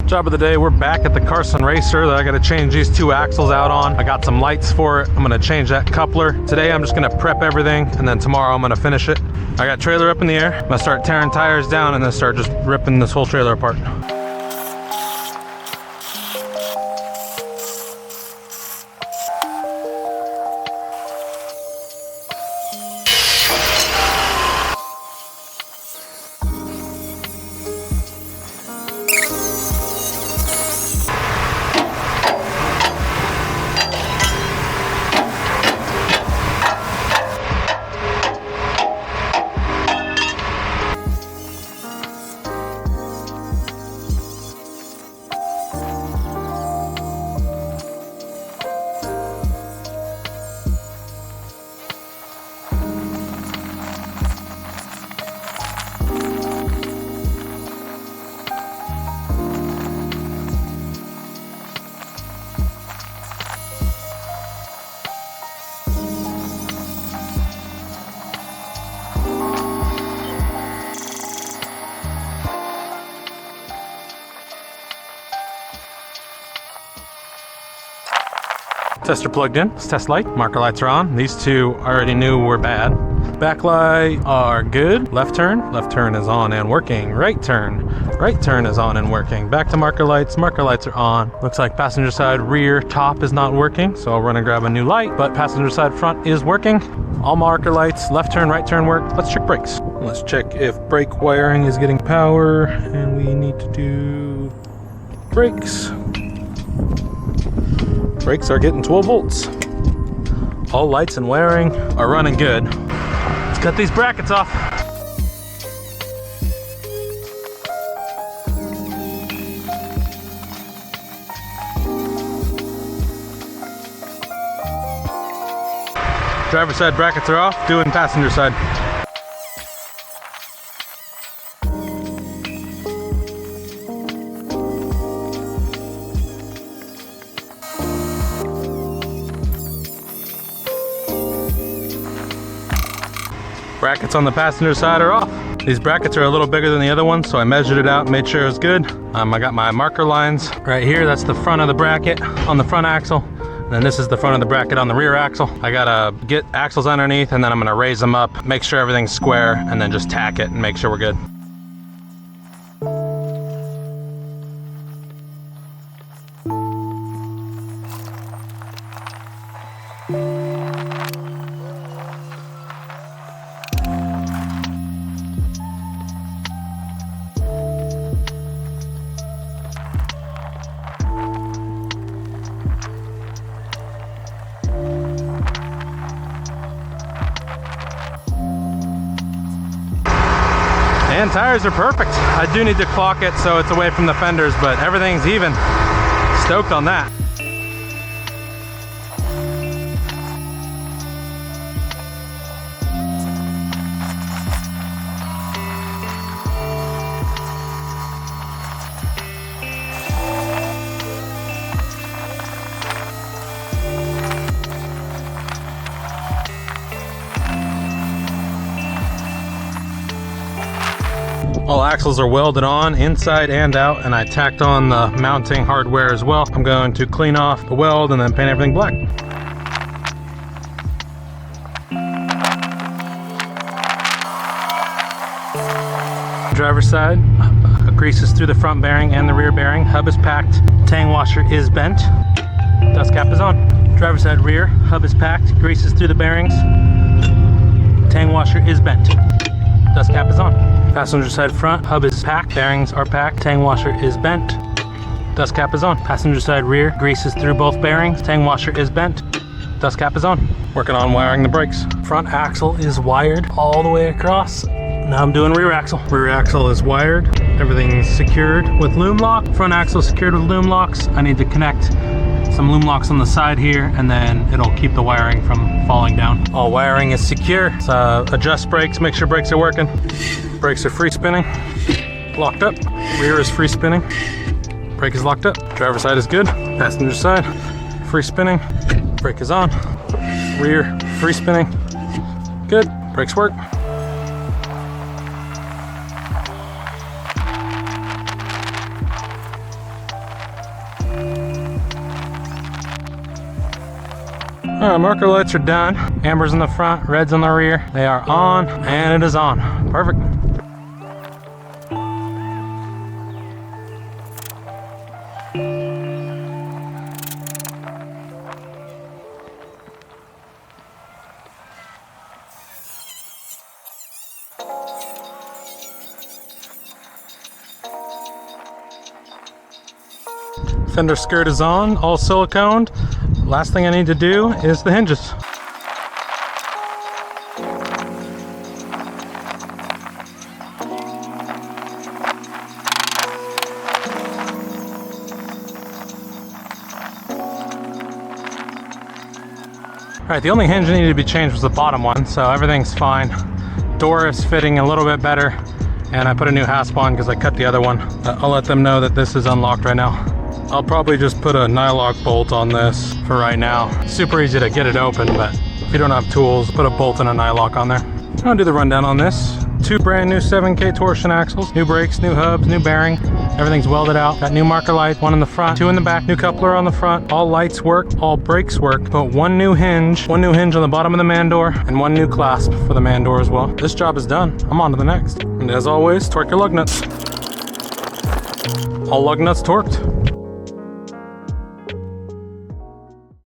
Job of the day, we're back at the Carson racer that I gotta change these two axles out on. I got some lights for it. I'm gonna change that coupler. Today I'm just gonna prep everything and then tomorrow I'm gonna finish it. I got trailer up in the air. I'm gonna start tearing tires down and then start just ripping this whole trailer apart. Tester plugged in, let's test light. Marker lights are on. These two I already knew were bad. Backlight are good. Left turn is on and working. Right turn is on and working. Back to marker lights are on. Looks like passenger side rear top is not working, so I'll run and grab a new light, but passenger side front is working. All marker lights, left turn, right turn work. Let's check brakes. Let's check if brake wiring is getting power, and we need to do brakes. Brakes are getting 12 volts. All lights and wiring are running good. Let's cut these brackets off. Driver side brackets are off, doing passenger side. Brackets on the passenger side are off. These brackets are a little bigger than the other ones, so I measured it out, made sure it was good. I got my marker lines right here. That's the front of the bracket on the front axle. And then this is the front of the bracket on the rear axle. I gotta get axles underneath and then I'm gonna raise them up, make sure everything's square, and then just tack it and make sure we're good. And tires are perfect. I do need to clock it so it's away from the fenders, but everything's even. Stoked on that. All axles are welded on inside and out, and I tacked on the mounting hardware as well. I'm going to clean off the weld and then paint everything black. Driver's side, greases through the front bearing and the rear bearing. Hub is packed, tang washer is bent, dust cap is on. Driver's side rear, hub is packed, greases through the bearings, tang washer is bent, dust cap is on. Passenger side front, hub is packed, bearings are packed, tang washer is bent, dust cap is on. Passenger side rear, greases through both bearings, tang washer is bent, dust cap is on. Working on wiring the brakes. Front axle is wired all the way across. Now I'm doing rear axle. Rear axle is wired, everything's secured with loom lock. Front axle secured with loom locks. I need to connect some loom locks on the side here, and then it'll keep the wiring from falling down. All wiring is secure. So adjust brakes, make sure brakes are working. Brakes are free spinning, locked up. Rear is free spinning, brake is locked up. Driver side is good, passenger side, free spinning, brake is on. Rear, free spinning, good, brakes work. Alright, marker lights are done. Amber's in the front, red's on the rear. They are on, and it is on. Perfect. Fender skirt is on, all siliconed. Last thing I need to do is the hinges. Alright, the only hinge that needed to be changed was the bottom one, so everything's fine. Door is fitting a little bit better, and I put a new hasp on because I cut the other one. I'll let them know that this is unlocked right now. I'll probably just put a nylock bolt on this for right now. Super easy to get it open, but if you don't have tools, put a bolt and a nylock on there. I'll do the rundown on this. 2 brand new 7K torsion axles, new brakes, new hubs, new bearing. Everything's welded out. Got new marker lights, 1 in the front, 2 in the back, new coupler on the front. All lights work, all brakes work, but 1 new hinge on the bottom of the man door, and 1 new clasp for the man door as well. This job is done. I'm on to the next. And as always, torque your lug nuts. All lug nuts torqued.